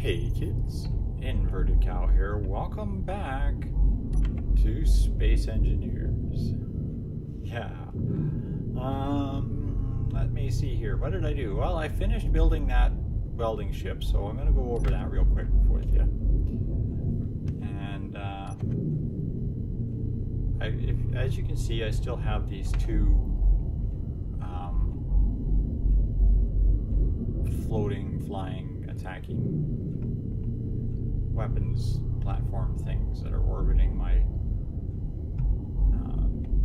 Hey kids, Inverted Cow here. Welcome back to Space Engineers. Yeah. Let me see here. What did I do? Well, I finished building that welding ship, so I'm going to go over that real quick with you. And as you can see, I still have these two floating, flying, attacking weapons platform things that are orbiting my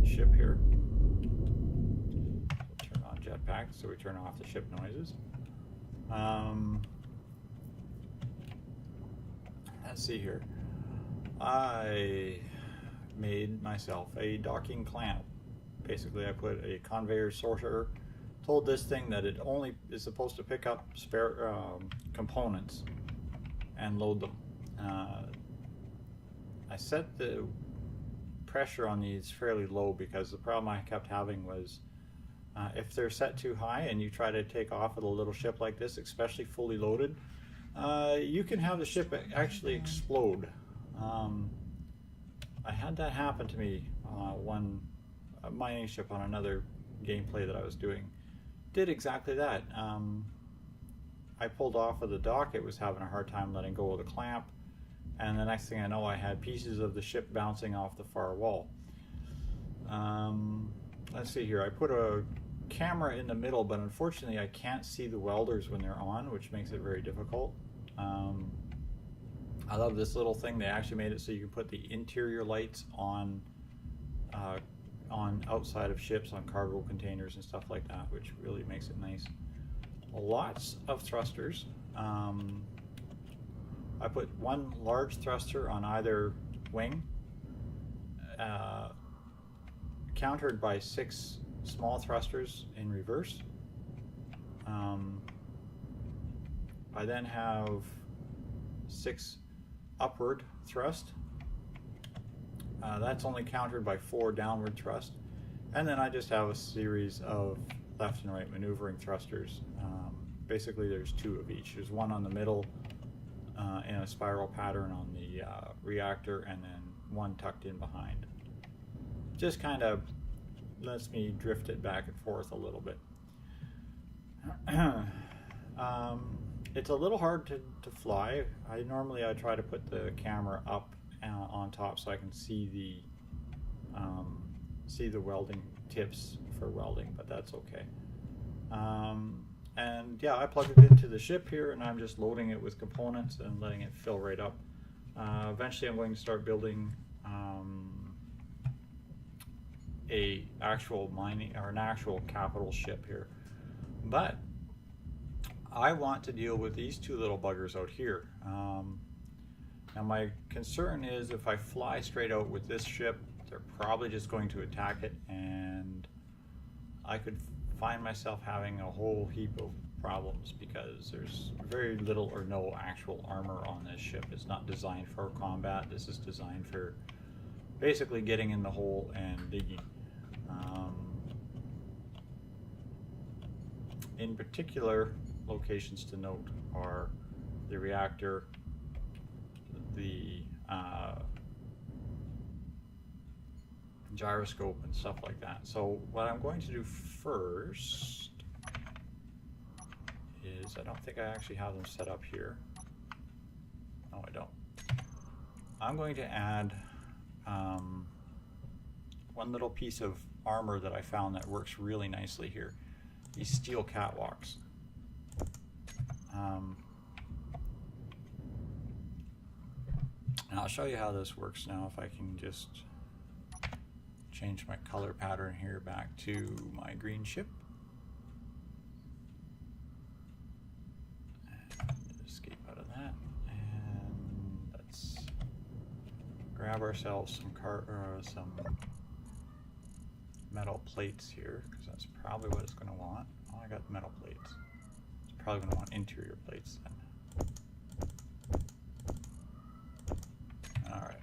ship here. Turn on jetpack so we turn off the ship noises. Let's see here. I made myself a docking clamp. Basically, I put a conveyor sorter. Told this thing that it only is supposed to pick up spare components and load them. I set the pressure on these fairly low because the problem I kept having was if they're set too high and you try to take off with a little ship like this, especially fully loaded, you can have the ship actually explode. I had that happen to me one mining ship on another gameplay that I was doing. Did exactly that. I pulled off of the dock. It was having a hard time letting go of the clamp, and the next thing I know, I had pieces of the ship bouncing off the far wall. Let's see here. I put a camera in the middle, but unfortunately I can't see the welders when they're on, which makes it very difficult. I love this little thing. They actually made it so you can put the interior lights on outside of ships, on cargo containers and stuff like that, which really makes it nice. Lots of thrusters. I put one large thruster on either wing, countered by 6 small thrusters in reverse. I then have 6 upward thrust. That's only countered by 4 downward thrust. And then I just have a series of left and right maneuvering thrusters. Basically there's 2 of each. There's one on the middle in a spiral pattern on the reactor, and then one tucked in behind. Just kind of lets me drift it back and forth a little bit. It's a little hard to fly. I try to put the camera up on top so I can see the welding tips for welding, but that's okay. And yeah, I plugged it into the ship here, and I'm just loading it with components and letting it fill right up. Eventually I'm going to start building an actual capital ship here, but I want to deal with these 2 little buggers out here. Now my concern is if I fly straight out with this ship, they're probably just going to attack it, and I could find myself having a whole heap of problems because there's very little or no actual armor on this ship. It's not designed for combat. This is designed for basically getting in the hole and digging. In particular, locations to note are the reactor, the gyroscope and stuff like that. So what I'm going to do first is, I don't think I actually have them set up here. No, I don't. I'm going to add one little piece of armor that I found that works really nicely here. These steel catwalks. And I'll show you how this works now if I can just change my color pattern here back to my green ship. And escape out of that. And let's grab ourselves some metal plates here, because that's probably what it's going to want. Oh, I got metal plates. It's probably going to want interior plates then. Alright.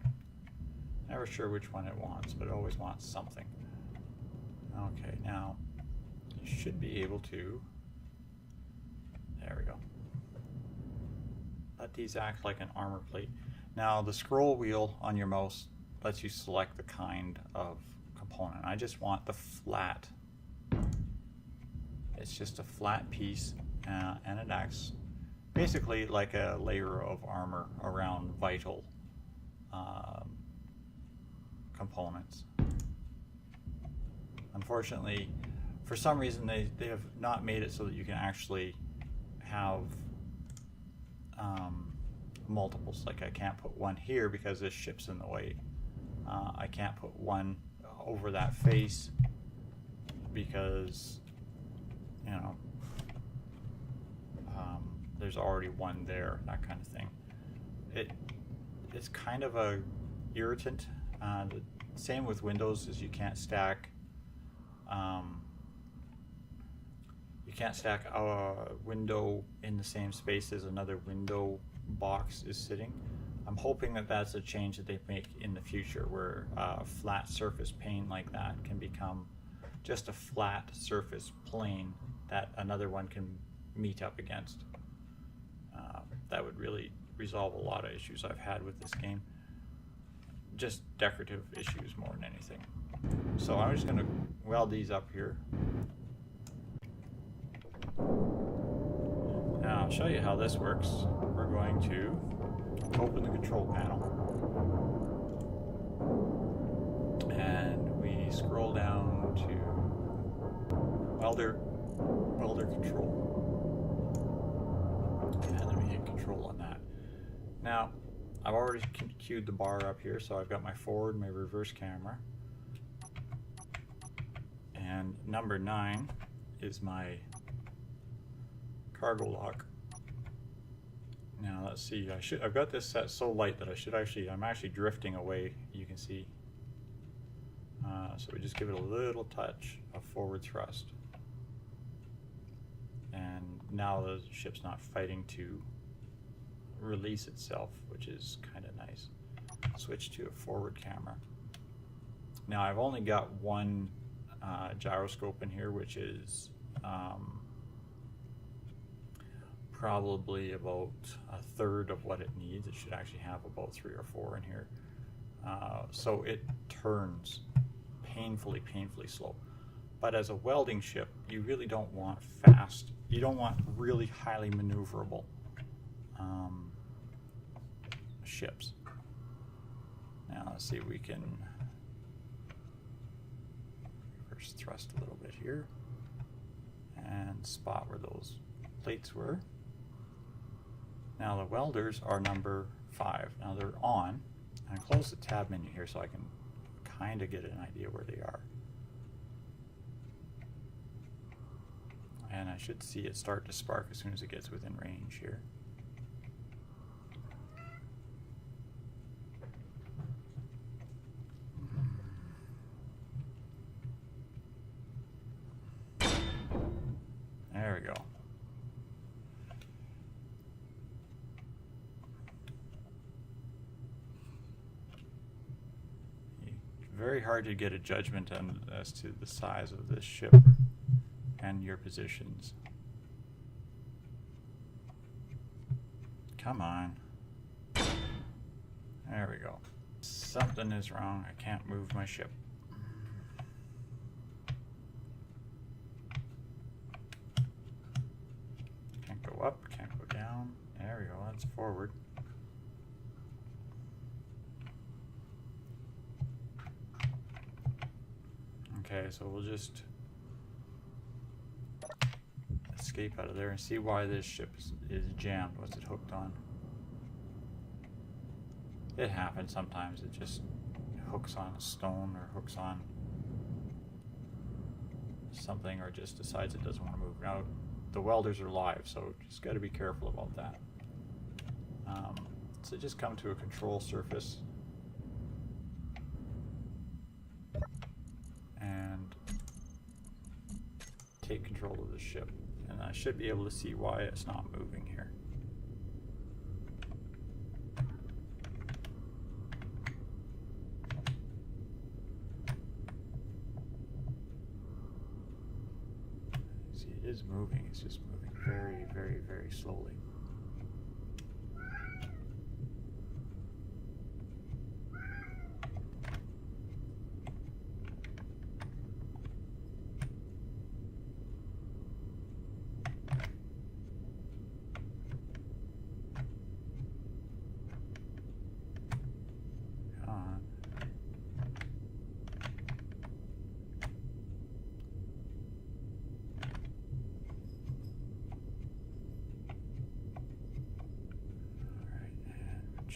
Never sure which one it wants, but it always wants something. Okay, now you should be able to, there we go, let these act like an armor plate. Now the scroll wheel on your mouse lets you select the kind of component. I just want the flat. It's just a flat piece, and it acts basically like a layer of armor around vital components. Unfortunately, for some reason they have not made it so that you can actually have multiples. Like I can't put one here because this ship's in the way. I can't put one over that face because, you know, there's already one there, that kind of thing. It's kind of a irritant. The same with windows, is you can't stack a window in the same space as another window box is sitting. I'm hoping that that's a change that they make in the future, where a flat surface pane like that can become just a flat surface plane that another one can meet up against. That would really resolve a lot of issues I've had with this game. Just decorative issues more than anything. So I'm just going to weld these up here. Now I'll show you how this works. We're going to open the control panel, and we scroll down to welder control, and then we hit control on that. Now I've already queued the bar up here, so I've got my forward, my reverse camera, and number 9 is my cargo lock. Now let's see, I've got this set so light that I'm actually drifting away, you can see. So we just give it a little touch of forward thrust. And now the ship's not fighting to release itself, which is kind of nice. Switch to a forward camera. Now I've only got one gyroscope in here, which is probably about a third of what it needs. It should actually have about 3 or 4 in here. So it turns painfully slow. But as a welding ship, you really don't want fast, you don't want really highly maneuverable ships. Now let's see if we can reverse thrust a little bit here and spot where those plates were. Now the welders are number 5. Now they're on. I close the tab menu here so I can kind of get an idea where they are. And I should see it start to spark as soon as it gets within range here. There we go. Very hard to get a judgment on as to the size of this ship and your positions. Come on. There we go. Something is wrong. I can't move my ship. Can't go up, can't go down. There we go, that's forward. Okay, so we'll just escape out of there and see why this ship is jammed. What's it hooked on? It happens sometimes. It just hooks on a stone or hooks on something, or just decides it doesn't want to move. Now, the welders are live, so just got to be careful about that. So just come to a control surface and take control of the ship, and I should be able to see why it's not moving here. See, it is moving, it's just moving very slowly.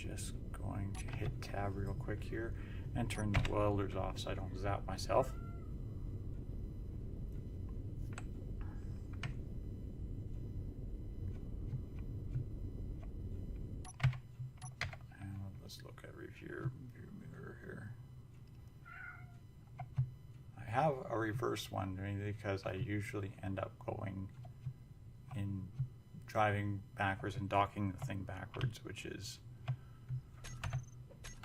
just going to hit tab real quick here and turn the welders off so I don't zap myself. And let's look at view mirror here. I have a reverse one because I usually end up going in driving backwards and docking the thing backwards, which is,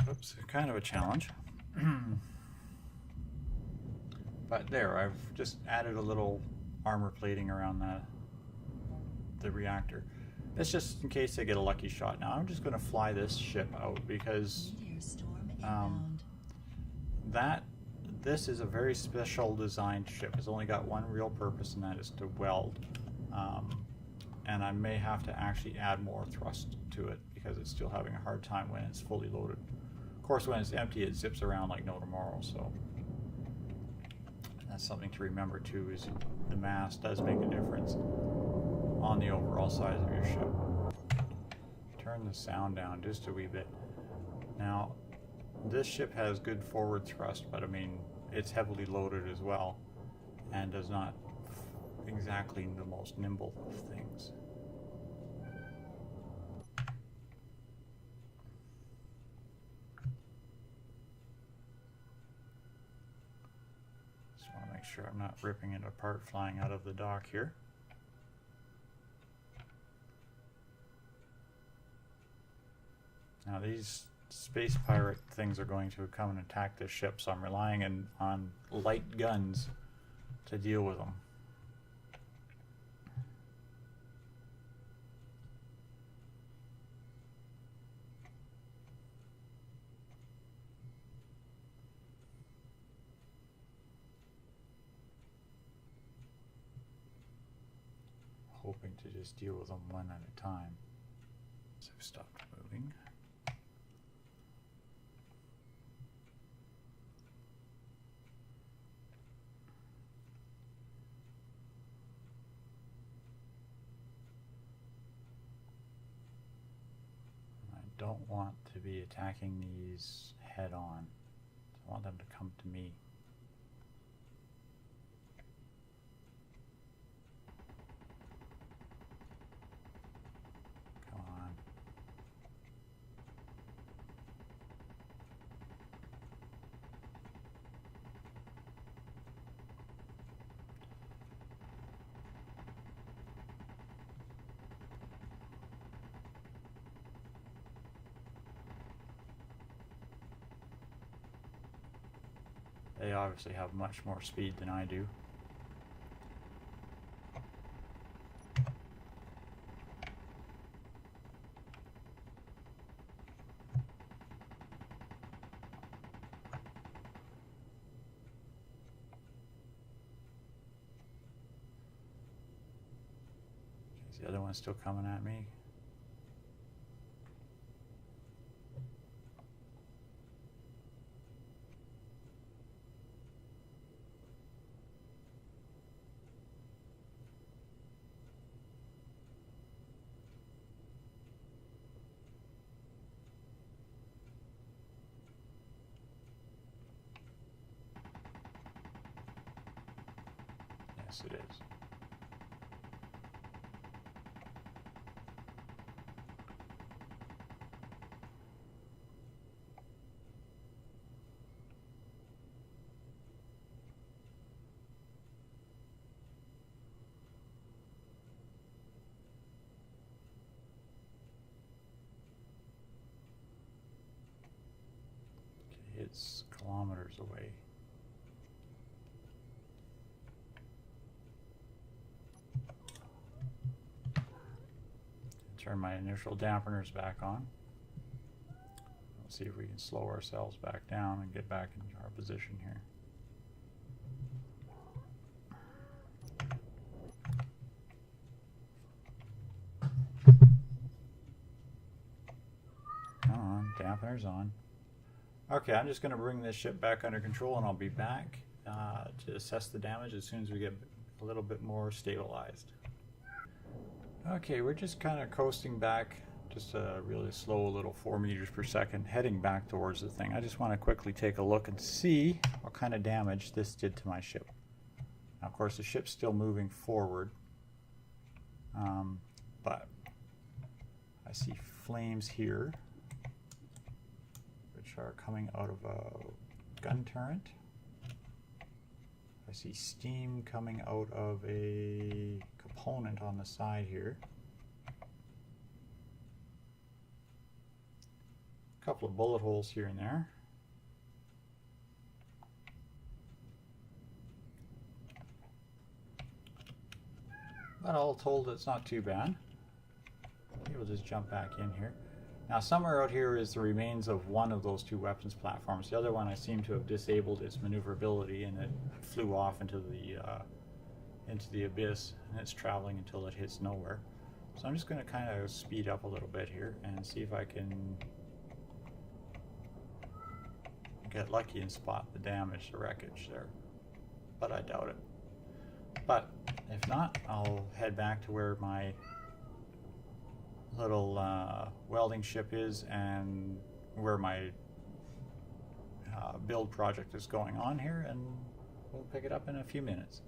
oops, kind of a challenge. But there, I've just added a little armor plating around the reactor. It's just in case I get a lucky shot. Now I'm just going to fly this ship out because this is a very special designed ship. It's only got one real purpose, and that is to weld. And I may have to actually add more thrust to it because it's still having a hard time when it's fully loaded. Of course, when it's empty, it zips around like no tomorrow, so that's something to remember too, is the mass does make a difference on the overall size of your ship. Turn the sound down just a wee bit. Now, this ship has good forward thrust, but I mean, it's heavily loaded as well and does not exactly the most nimble of things. Just want to make sure I'm not ripping it apart flying out of the dock here. Now these space pirate things are going to come and attack this ship, so I'm relying on light guns to deal with them. Hoping to just deal with them one at a time. So I've stopped moving. I don't want to be attacking these head on. I want them to come to me. They obviously have much more speed than I do. Is the other one still coming at me? Yes, it is. Okay, it's kilometers away. Turn my initial dampeners back on. Let's see if we can slow ourselves back down and get back into our position here. Come on, dampeners on. Okay, I'm just going to bring this ship back under control, and I'll be back to assess the damage as soon as we get a little bit more stabilized. Okay, we're just kind of coasting back just a really slow little 4 meters per second heading back towards the thing. I just want to quickly take a look and see what kind of damage this did to my ship. Now, of course, the ship's still moving forward, but I see flames here, which are coming out of a gun turret. I see steam coming out of a component on the side here. A couple of bullet holes here and there. But all told, it's not too bad. Maybe we'll just jump back in here. Now, somewhere out here is the remains of one of those two weapons platforms. The other one I seem to have disabled its maneuverability, and it flew off into the abyss, and it's traveling until it hits nowhere. So I'm just going to kind of speed up a little bit here and see if I can get lucky and spot the damage, the wreckage there. But I doubt it. But if not, I'll head back to where my little welding ship is and where my build project is going on here, and we'll pick it up in a few minutes.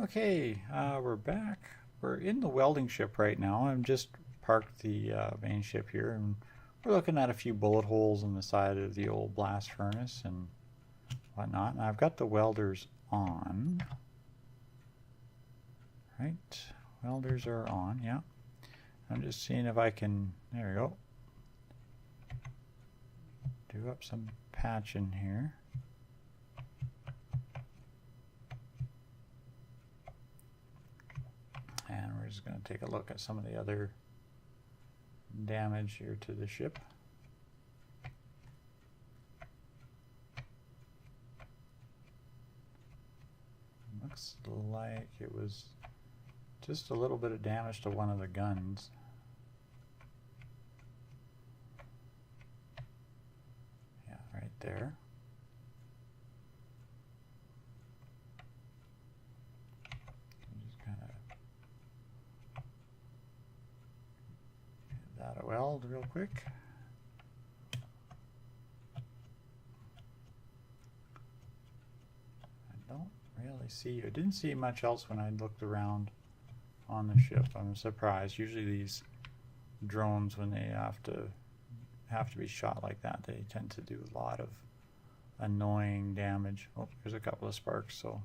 Okay, we're back. We're in the welding ship right now. I've just parked the main ship here, and we're looking at a few bullet holes in the side of the old blast furnace and whatnot. And I've got the welders on. Right, welders are on, yeah. I'm just seeing if I can, there we go, do up some patching here. And we're just going to take a look at some of the other damage here to the ship. Looks like it was just a little bit of damage to one of the guns. Yeah, right there. Just kind of hit that a weld real quick. I don't really see, I didn't see much else when I looked around on the ship. I'm surprised. Usually these drones, when they have to be shot like that, they tend to do a lot of annoying damage. Oh, there's a couple of sparks, so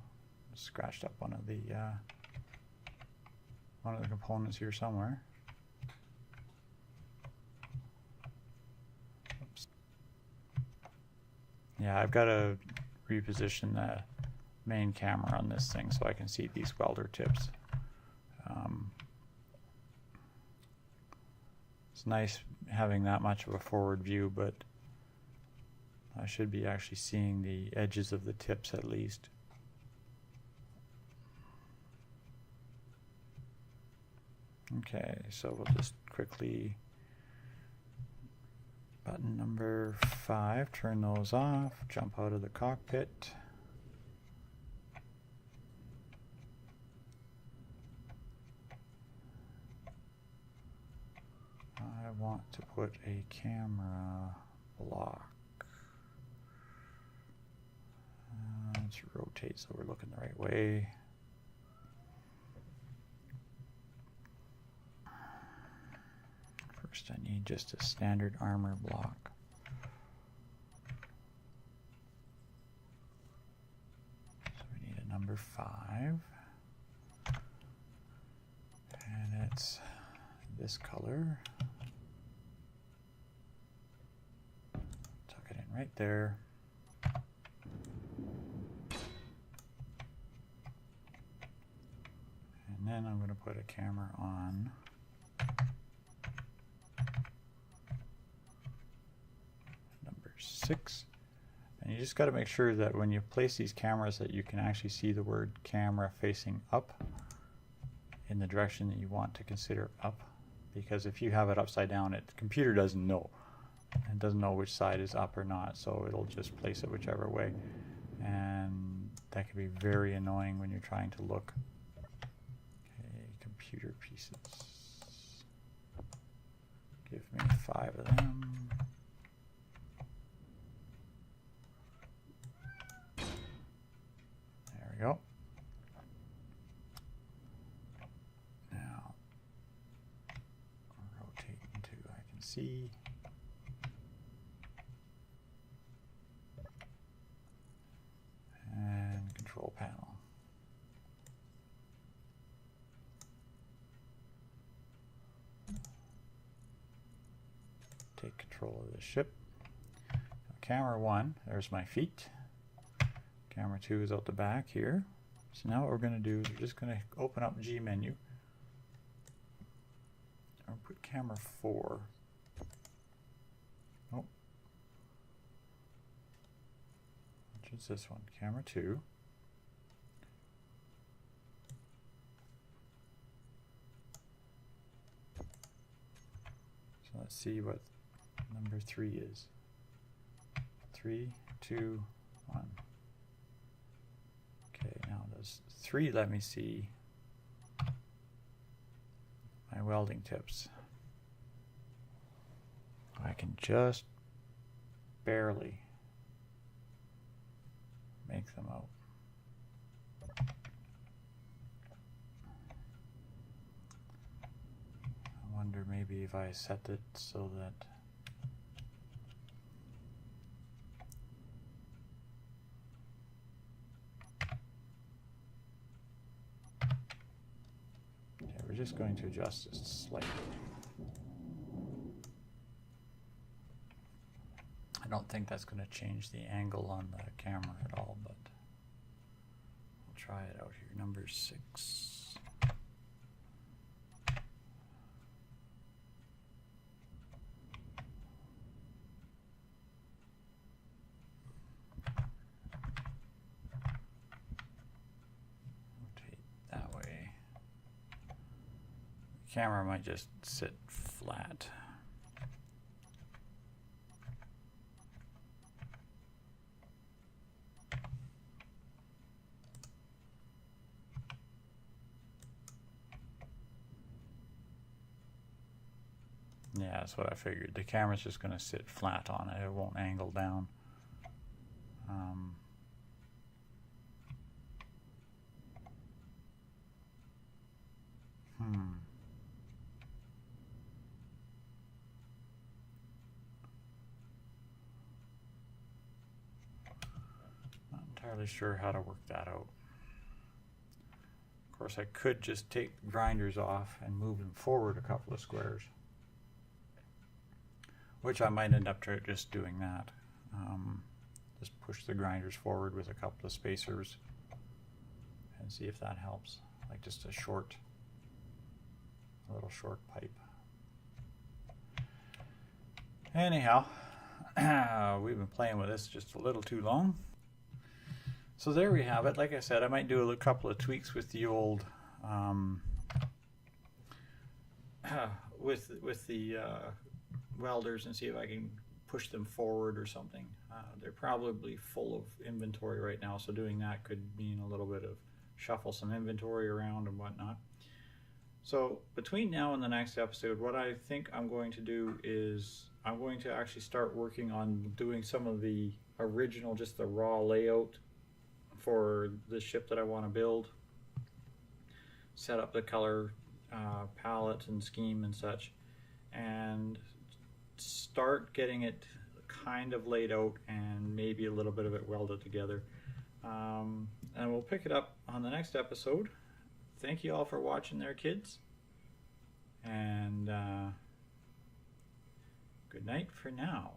I scratched up one of the components here somewhere. Oops. Yeah, I've got to reposition the main camera on this thing so I can see these welder tips. It's nice having that much of a forward view, but I should be actually seeing the edges of the tips at least. Okay, so we'll just quickly, button number 5, turn those off, jump out of the cockpit. I want to put a camera block. Let's rotate so we're looking the right way. First I need just a standard armor block. So we need a number 5. And it's this color. Tuck it in right there. And then I'm going to put a camera on. Number 6. And you just got to make sure that when you place these cameras that you can actually see the word camera facing up in the direction that you want to consider up. Because if you have it upside down, the computer doesn't know. It doesn't know which side is up or not, so it'll just place it whichever way. And that can be very annoying when you're trying to look. Okay, computer pieces. 5 of them. There we go. Now, rotate until I can see. And control panel. Take control of the ship. Now, camera 1, there's my feet. Camera 2 is out the back here. So now what we're going to do is we're just going to open up G menu. I'll put camera 4. Oh. Which is this one? Camera 2. So let's see what number 3 is. 3, 2, 1. Okay, now does 3 let me see my welding tips? I can just barely make them out. I wonder maybe if I set it so that we're just going to adjust this slightly. I don't think that's going to change the angle on the camera at all, but we'll try it out here. Number 6. Camera might just sit flat. Yeah, that's what I figured. The camera's just going to sit flat on it. It won't angle down. Not entirely sure how to work that out. Of course, I could just take grinders off and move them forward a couple of squares, which I might end up just doing that. Just push the grinders forward with a couple of spacers and see if that helps. Like just a little short pipe. Anyhow, we've been playing with this just a little too long. So there we have it. Like I said, I might do a couple of tweaks with the old with the welders and see if I can push them forward or something. They're probably full of inventory right now, so doing that could mean a little bit of shuffle some inventory around and whatnot. So between now and the next episode, what I think I'm going to do is I'm going to actually start working on doing some of the original, just the raw layout for the ship that I want to build. Set up the color palette and scheme and such, and start getting it kind of laid out and maybe a little bit of it welded together. And we'll pick it up on the next episode. Thank you all for watching there, kids. And good night for now.